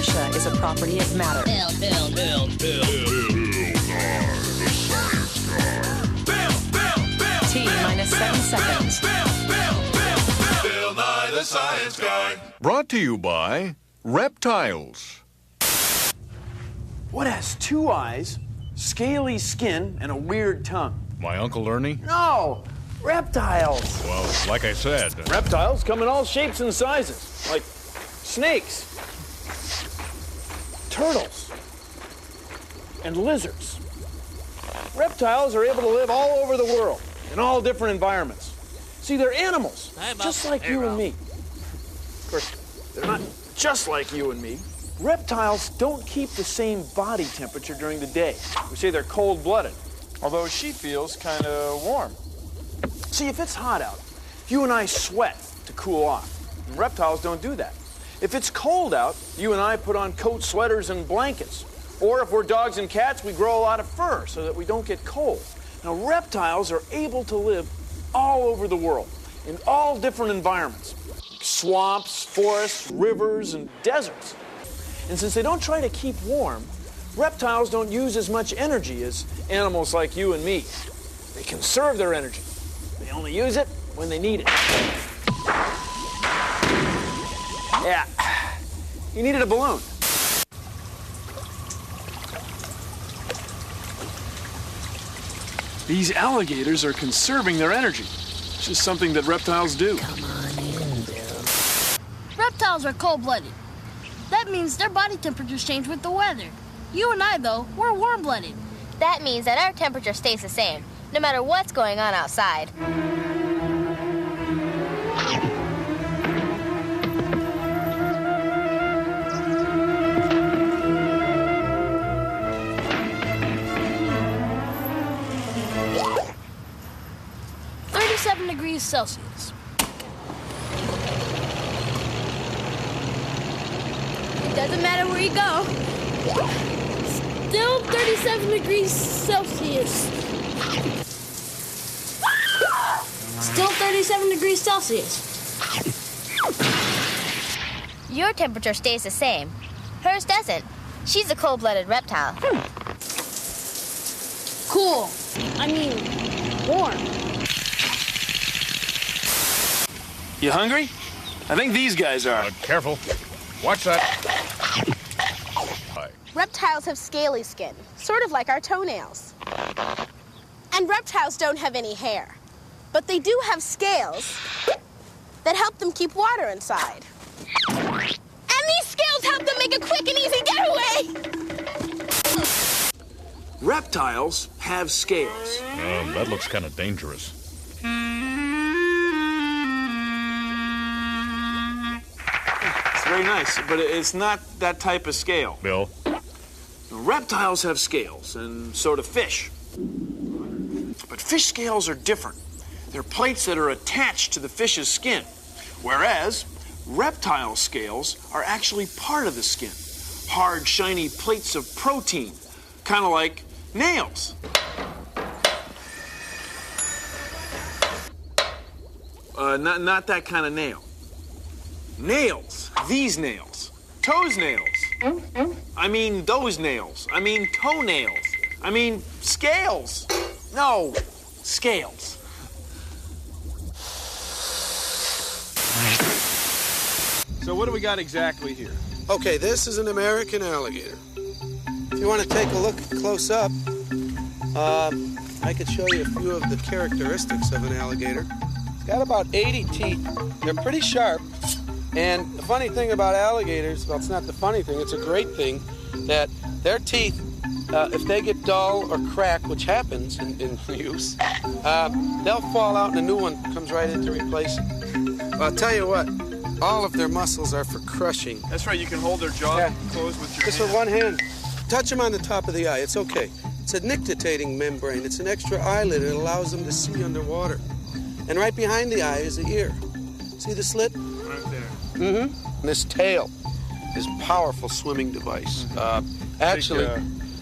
Inertia is a property of matter. Bill, Nye the Science Guy. T minus 7 seconds. Bill Nye the Science Guy. Brought to you by Reptiles. What has 2 eyes, scaly skin, and a weird tongue? My Uncle Ernie? No! Reptiles! Well, like I said. Reptiles come in all shapes and sizes, like snakes, turtles, and lizards. Reptiles are able to live all over the world, in all different environments. See, they're animals, just like you and me. Of course, they're not just like you and me. Reptiles don't keep the same body temperature during the day. We say they're cold-blooded, although she feels kind of warm. See, if it's hot out, you and I sweat to cool off. And reptiles don't do that. If it's cold out, you and I put on coats, sweaters, and blankets. Or if we're dogs and cats, we grow a lot of fur so that we don't get cold. Now, reptiles are able to live all over the world, in all different environments. Swamps, forests, rivers, and deserts. And since they don't try to keep warm, reptiles don't use as much energy as animals like you and me. They conserve their energy. They only use it when they need it. Yeah, you needed a balloon. These alligators are conserving their energy. It's just something that reptiles do. Come on in, Bill. Reptiles are cold-blooded. That means their body temperatures change with the weather. You and I, though, we're warm-blooded. That means that our temperature stays the same, no matter what's going on outside. Degrees Celsius. It doesn't matter where you go. Still 37 degrees Celsius. Still 37 degrees Celsius. Your temperature stays the same. Hers doesn't. She's a cold-blooded reptile. Cool. I mean, warm. You hungry? I think these guys are. Careful. Watch that. Reptiles have scaly skin, sort of like our toenails. And reptiles don't have any hair. But they do have scales that help them keep water inside. And these scales help them make a quick and easy getaway! Reptiles have scales. That looks kind of dangerous. Very nice, but it's not that type of scale. Bill? Reptiles have scales, and so do fish. But fish scales are different. They're plates that are attached to the fish's skin, whereas reptile scales are actually part of the skin. Hard, shiny plates of protein, kind of like nails. Not that kind of nail. Nails. These nails. Toes nails. I mean those nails. I mean toenails. I mean scales. No, scales. So what do we got exactly here? Okay, this is an American alligator. If you want to take a look close up, I could show you a few of the characteristics of an alligator. It's got about 80 teeth. They're pretty sharp. And the funny thing about alligators, well, it's not the funny thing, it's a great thing, that their teeth, if they get dull or crack, which happens in use, they'll fall out and a new one comes right in to replace it. Well, I'll tell you what, all of their muscles are for crushing. That's right, you can hold their jaw closed with your Just with one hand. Touch them on the top of the eye, it's okay. It's a nictitating membrane. It's an extra eyelid. It allows them to see underwater. And right behind the eye is the ear. See the slit? Right there. Mm-hmm. And this tail is a powerful swimming device. Actually,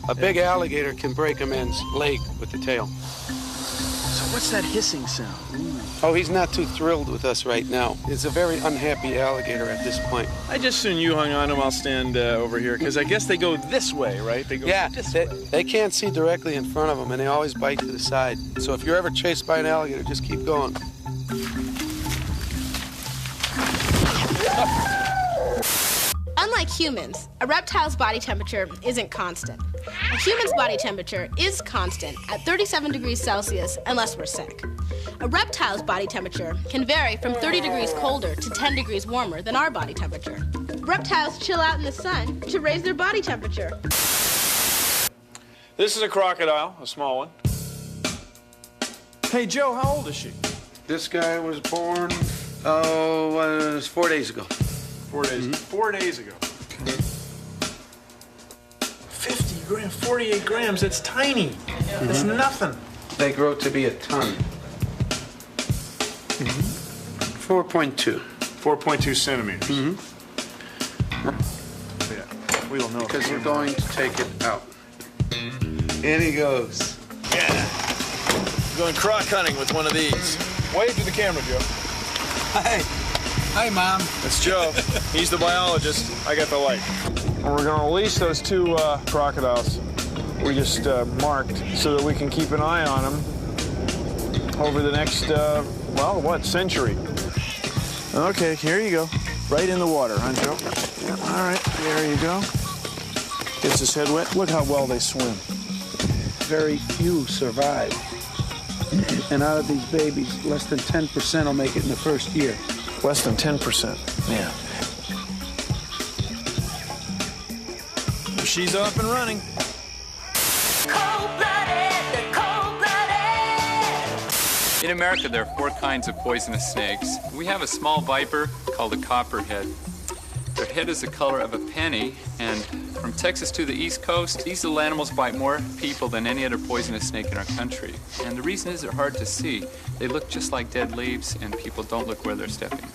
a big alligator can break a man's leg with the tail. So what's that hissing sound? Ooh. Oh, he's not too thrilled with us right now. He's a very unhappy alligator at this point. I just soon you hung on him. I'll stand over here, because I guess they go this way, right? They go this way. They can't see directly in front of them, and they always bite to the side. So if you're ever chased by an alligator, just keep going. Unlike humans, a reptile's body temperature isn't constant. A human's body temperature is constant at 37 degrees Celsius unless we're sick. A reptile's body temperature can vary from 30 degrees colder to 10 degrees warmer than our body temperature. Reptiles chill out in the sun to raise their body temperature. This is a crocodile, a small one. Hey, Joe, how old is she? This guy was born, was 4 days ago. 4 days. 4 days ago. 50 grams, 48 grams. That's tiny. That's nothing. They grow to be a ton. 4.2. 4.2 centimeters. Yeah, we don't know. Because we're going to take it out. In he goes. Yeah. Going croc hunting with one of these. Wave to the camera, Joe. Hi. Hi, Mom. That's Joe. He's the biologist. I got the light. And we're going to release those two crocodiles we just marked so that we can keep an eye on them over the next, century. Okay, here you go. Right in the water, huh, Joe? Yeah. All right, there you go. Gets his head wet. Look how well they swim. Very few survive. And out of these babies, less than 10% will make it in the first year. Less than 10%. Yeah. She's up and running. In America, there are 4 kinds of poisonous snakes. We have a small viper called a copperhead. Their head is the color of a penny, and from Texas to the East Coast, these little animals bite more people than any other poisonous snake in our country. And the reason is they're hard to see. They look just like dead leaves, and people don't look where they're stepping.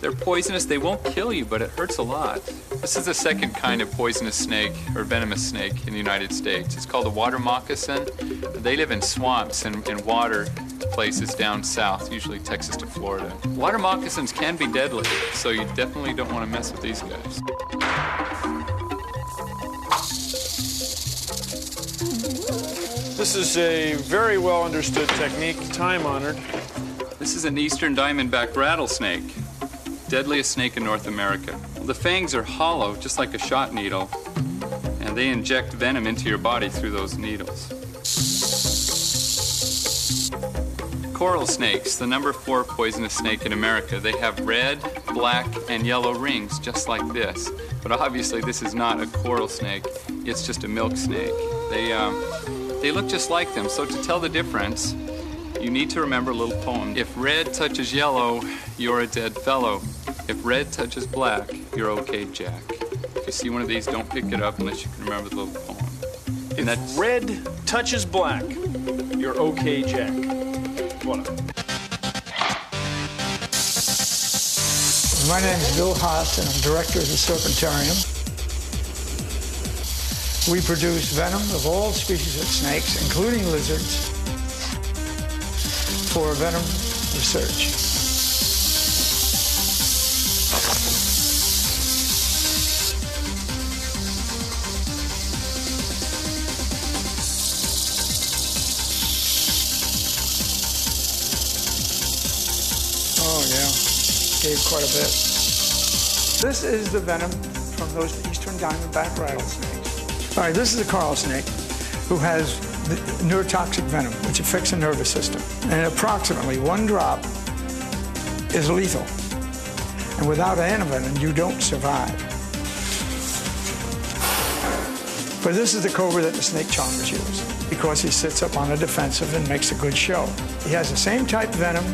They're poisonous. They won't kill you, but it hurts a lot. This is the second kind of poisonous snake, or venomous snake, in the United States. It's called a water moccasin. They live in swamps and water places down south, usually Texas to Florida. Water moccasins can be deadly, so you definitely don't want to mess with these guys. This is a very well understood technique, time-honored. This is an eastern diamondback rattlesnake, deadliest snake in North America. The fangs are hollow, just like a shot needle, and they inject venom into your body through those needles. Coral snakes, the number 4 poisonous snake in America. They have red, black, and yellow rings, just like this. But obviously, this is not a coral snake. It's just a milk snake. They look just like them, so to tell the difference, you need to remember a little poem. If red touches yellow, you're a dead fellow. If red touches black, you're okay, Jack. If you see one of these, don't pick it up unless you can remember the little poem. And if red touches black, you're okay, Jack. Voilà. My name is Bill Haas, and I'm director of the Serpentarium. We produce venom of all species of snakes, including lizards, for venom research. Oh, yeah. Gave quite a bit. This is the venom from those eastern diamondback rattlesnakes. All right, this is a coral snake who has the neurotoxic venom, which affects the nervous system. And approximately 1 drop is lethal. And without antivenom, you don't survive. But this is the cobra that the snake charmers use, because he sits up on the defensive and makes a good show. He has the same type of venom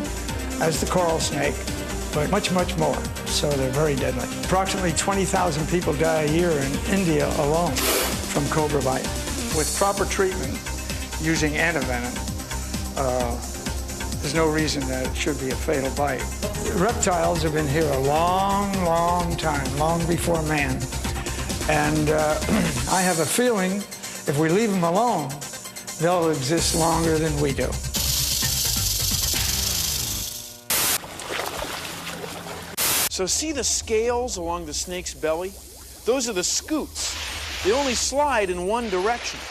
as the coral snake, but much, much more. So they're very deadly. Approximately 20,000 people die a year in India alone from cobra bite. With proper treatment using antivenom, there's no reason that it should be a fatal bite. Reptiles have been here a long, long time, long before man. And I have a feeling if we leave them alone, they'll exist longer than we do. So see the scales along the snake's belly? Those are the scutes. They only slide in one direction.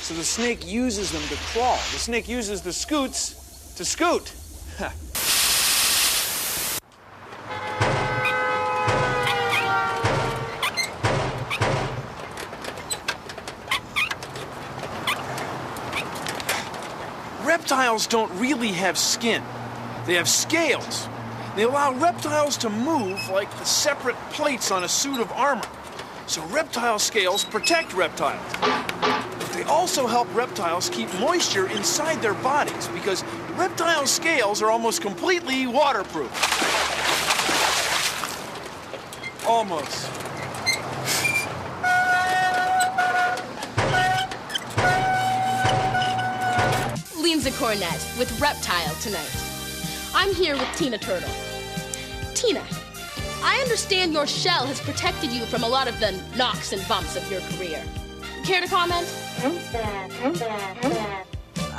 So the snake uses them to crawl. The snake uses the scutes to scoot. Reptiles don't really have skin. They have scales. They allow reptiles to move like the separate plates on a suit of armor. So reptile scales protect reptiles. But they also help reptiles keep moisture inside their bodies because reptile scales are almost completely waterproof. Almost. Leans a cornet with Reptile tonight. I'm here with Tina Turtle. Tina, I understand your shell has protected you from a lot of the knocks and bumps of your career. Care to comment?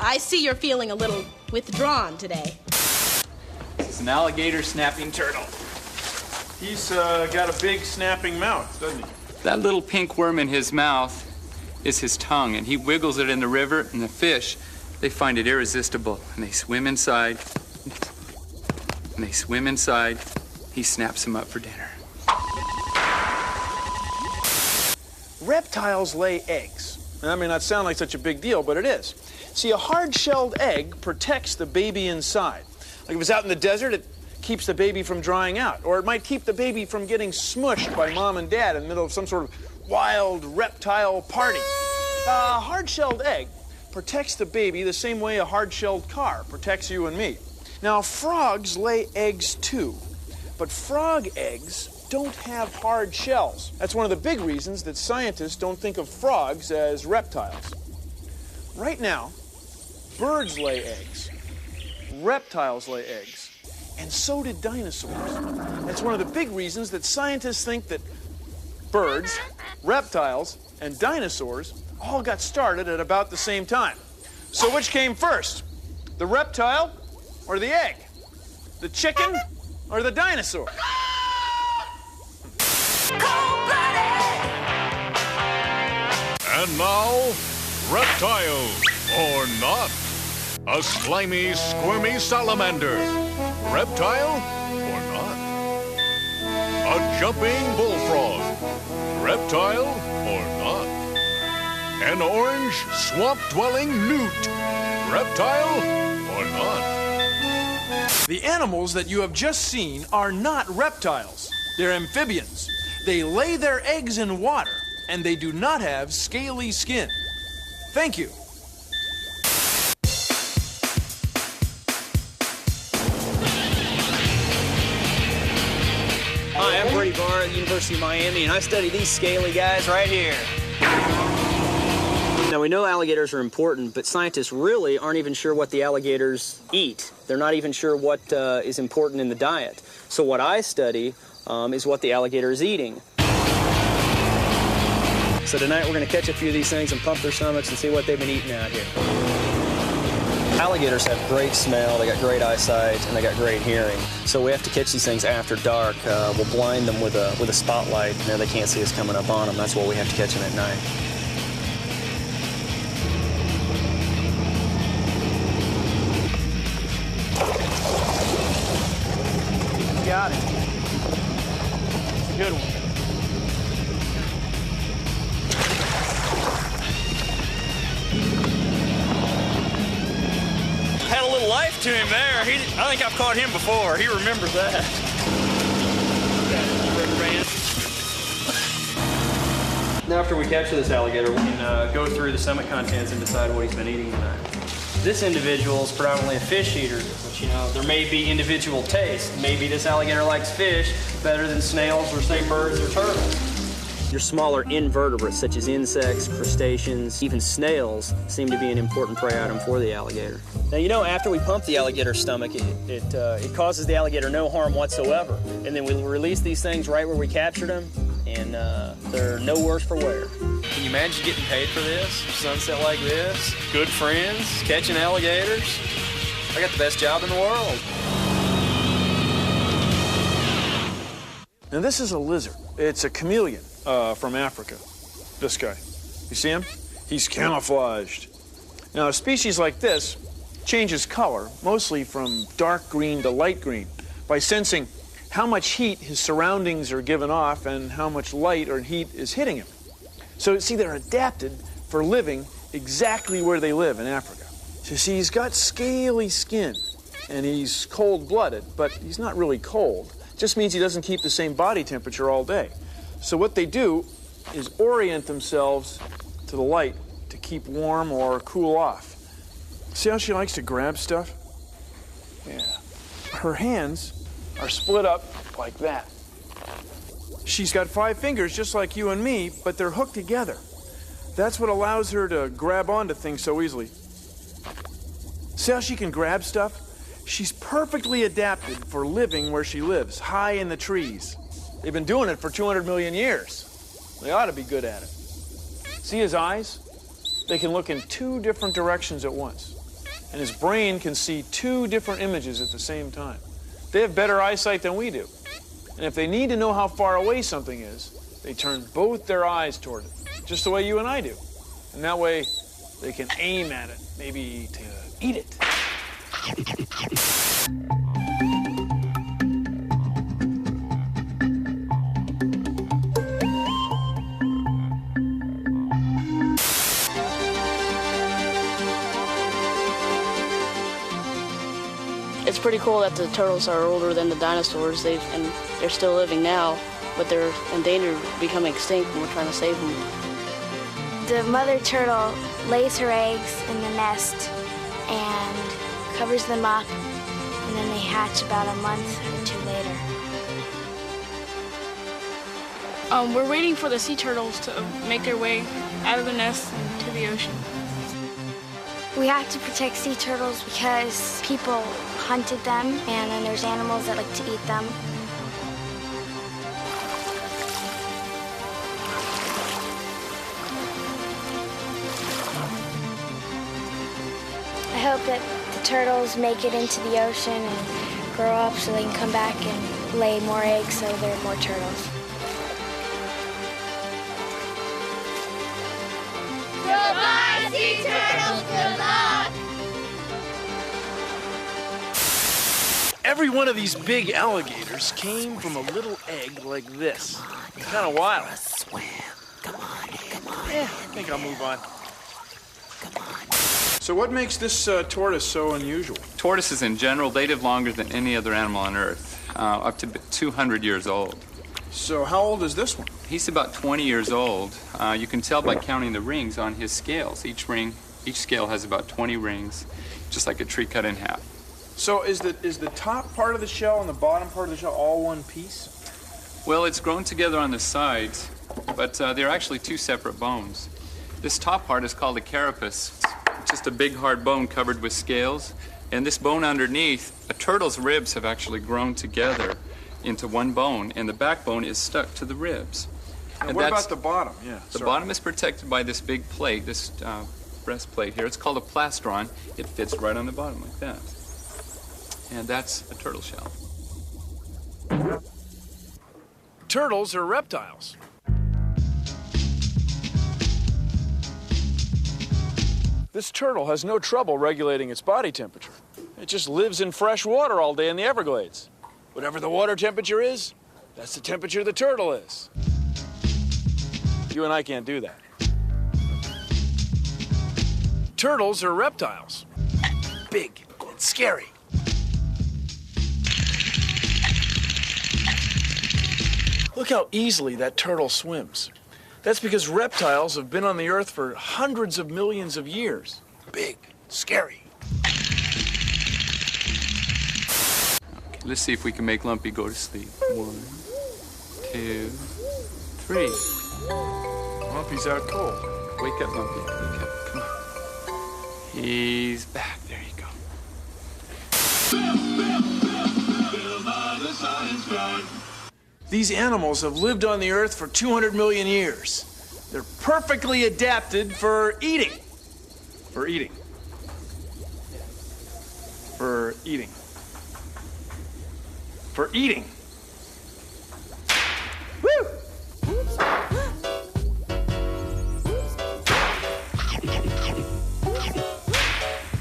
I see you're feeling a little withdrawn today. This is an alligator snapping turtle. He's got a big snapping mouth, doesn't he? That little pink worm in his mouth is his tongue, and he wiggles it in the river, and the fish, they find it irresistible, and they swim inside. And they swim inside. He snaps them up for dinner. Reptiles lay eggs. That may not sound like such a big deal, but it is. See, a hard-shelled egg protects the baby inside. Like if it's out in the desert, it keeps the baby from drying out. Or it might keep the baby from getting smushed by mom and dad in the middle of some sort of wild reptile party. A hard-shelled egg protects the baby the same way a hard-shelled car protects you and me. Now, frogs lay eggs too, but frog eggs don't have hard shells. That's one of the big reasons that scientists don't think of frogs as reptiles. Right now, birds lay eggs, reptiles lay eggs, and so did dinosaurs. That's one of the big reasons that scientists think that birds, reptiles, and dinosaurs all got started at about the same time. So which came first? The reptile or the egg? The chicken or the dinosaur? And now, reptiles or not. A slimy, squirmy salamander. Reptile or not. A jumping bullfrog. Reptile or not. An orange, swamp-dwelling newt. Reptile or not. The animals that you have just seen are not reptiles. They're amphibians. They lay their eggs in water, and they do not have scaly skin. Thank you. Hi, I'm Brady Barr at the University of Miami, and I study these scaly guys right here. Now, we know alligators are important, but scientists really aren't even sure what the alligators eat. They're not even sure what is important in the diet. So what I study is what the alligator is eating. So tonight we're going to catch a few of these things and pump their stomachs and see what they've been eating out here. Alligators have great smell, they got great eyesight, and they got great hearing. So we have to catch these things after dark. We'll blind them with a spotlight, and they can't see us coming up on them. That's why we have to catch them at night. Got it. It's a good one. Had a little life to him there. I think I've caught him before. He remembers that. Now, after we capture this alligator, we can go through the stomach contents and decide what he's been eating tonight. This individual is predominantly a fish eater, but you know, there may be individual tastes. Maybe this alligator likes fish better than snails or, say, birds or turtles. Your smaller invertebrates, such as insects, crustaceans, even snails, seem to be an important prey item for the alligator. Now, you know, after we pump the alligator's stomach, it causes the alligator no harm whatsoever. And then we release these things right where we captured them, and they're no worse for wear. Can you imagine getting paid for this? Sunset like this, good friends, catching alligators. I got the best job in the world. Now this is a lizard. It's a chameleon from Africa. This guy. You see him? He's camouflaged. Now a species like this changes color, mostly from dark green to light green, by sensing how much heat his surroundings are giving off and how much light or heat is hitting him. So see, they're adapted for living exactly where they live in Africa. So you see, he's got scaly skin and he's cold-blooded, but he's not really cold. It just means he doesn't keep the same body temperature all day. So what they do is orient themselves to the light to keep warm or cool off. See how she likes to grab stuff? Yeah. Her hands are split up like that. She's got 5 fingers just like you and me, but they're hooked together. That's what allows her to grab onto things so easily. See how she can grab stuff? She's perfectly adapted for living where she lives, high in the trees. They've been doing it for 200 million years. They ought to be good at it. See his eyes? They can look in 2 different directions at once. And his brain can see 2 different images at the same time. They have better eyesight than we do. And if they need to know how far away something is, they turn both their eyes toward it, just the way you and I do. And that way, they can aim at it, maybe to eat it. It's pretty cool that the turtles are older than the dinosaurs. And they're still living now, but they're in danger of becoming extinct, and we're trying to save them. The mother turtle lays her eggs in the nest and covers them up, and then they hatch about a month or 2 later. We're waiting for the sea turtles to make their way out of the nest and to the ocean. We have to protect sea turtles because people hunted them, and then there's animals that like to eat them. I hope that the turtles make it into the ocean and grow up so they can come back and lay more eggs so there are more turtles. Goodbye, sea turtles. Good luck. Every one of these big alligators came from a little egg like this. Kind of wild. Yeah, I think I'll move on. So what makes this tortoise so unusual? Tortoises in general, they live longer than any other animal on Earth, up to 200 years old. So how old is this one? He's about 20 years old. You can tell by counting the rings on his scales. Each scale has about 20 rings, just like a tree cut in half. So is the top part of the shell and the bottom part of the shell all one piece? Well, it's grown together on the sides, but they're actually 2 separate bones. This top part is called a carapace. It's just a big hard bone covered with scales. And this bone underneath, a turtle's ribs have actually grown together into one bone, and the backbone is stuck to the ribs. And what about the bottom? Yeah. The bottom is protected by this big plate, this breastplate here. It's called a plastron. It fits right on the bottom like that. And that's a turtle shell. Turtles are reptiles. This turtle has no trouble regulating its body temperature. It just lives in fresh water all day in the Everglades. Whatever the water temperature is, that's the temperature the turtle is. You and I can't do that. Turtles are reptiles. Big and scary. Look how easily that turtle swims. That's because reptiles have been on the Earth for hundreds of millions of years. Big, scary. Okay, let's see if we can make Lumpy go to sleep. 1, 2, 3. Lumpy's out cold. Wake up, Lumpy. Wake up. Come on. He's back. There you go. Bill Nye the Science Guy. These animals have lived on the Earth for 200 million years. They're perfectly adapted for eating. For eating. For eating. For eating.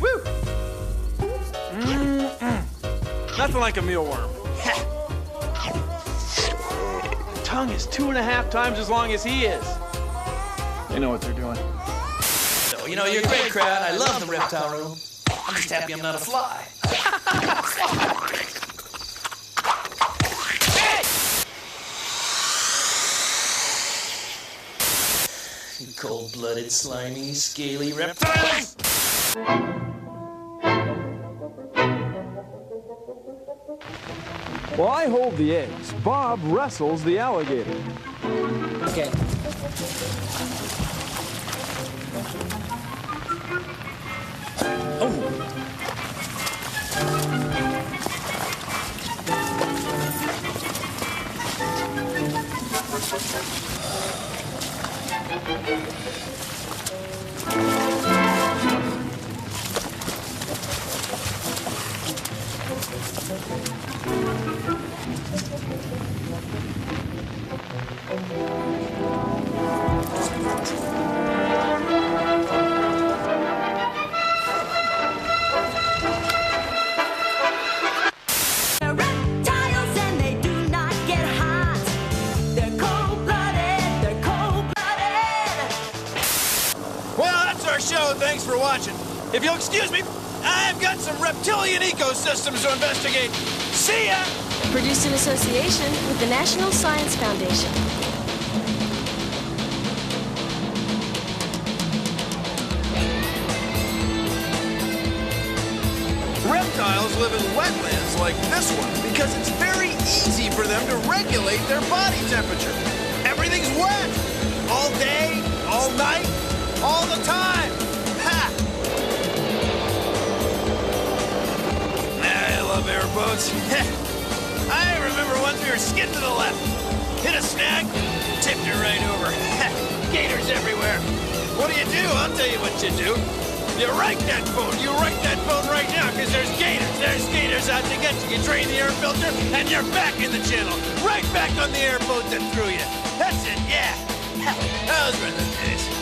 Woo! Nothing like a mealworm. Tongue is 2.5 times as long as he is. They know what they're doing. So, you know, you're a great crowd. I love the reptile room. I'm just happy I'm not a fly. Cold-blooded, slimy, scaly reptiles! While I hold the eggs, Bob wrestles the alligator. Okay. Thanks for watching. If you'll excuse me, I've got some reptilian ecosystems to investigate. See ya! Produced in association with the National Science Foundation. Reptiles live in wetlands like this one because it's very easy for them to regulate their body temperature. Everything's wet. All day, all night, all the time. I love airboats. I remember once we were skidding to the left. Hit a snag, tipped it right over. Gators everywhere. What do? I'll tell you what you do. You right that phone. You right that phone right now, because there's gators. There's gators out to get you. You drain the air filter, and you're back in the channel. Right back on the airboat that threw you. That's it, yeah. Those were the days.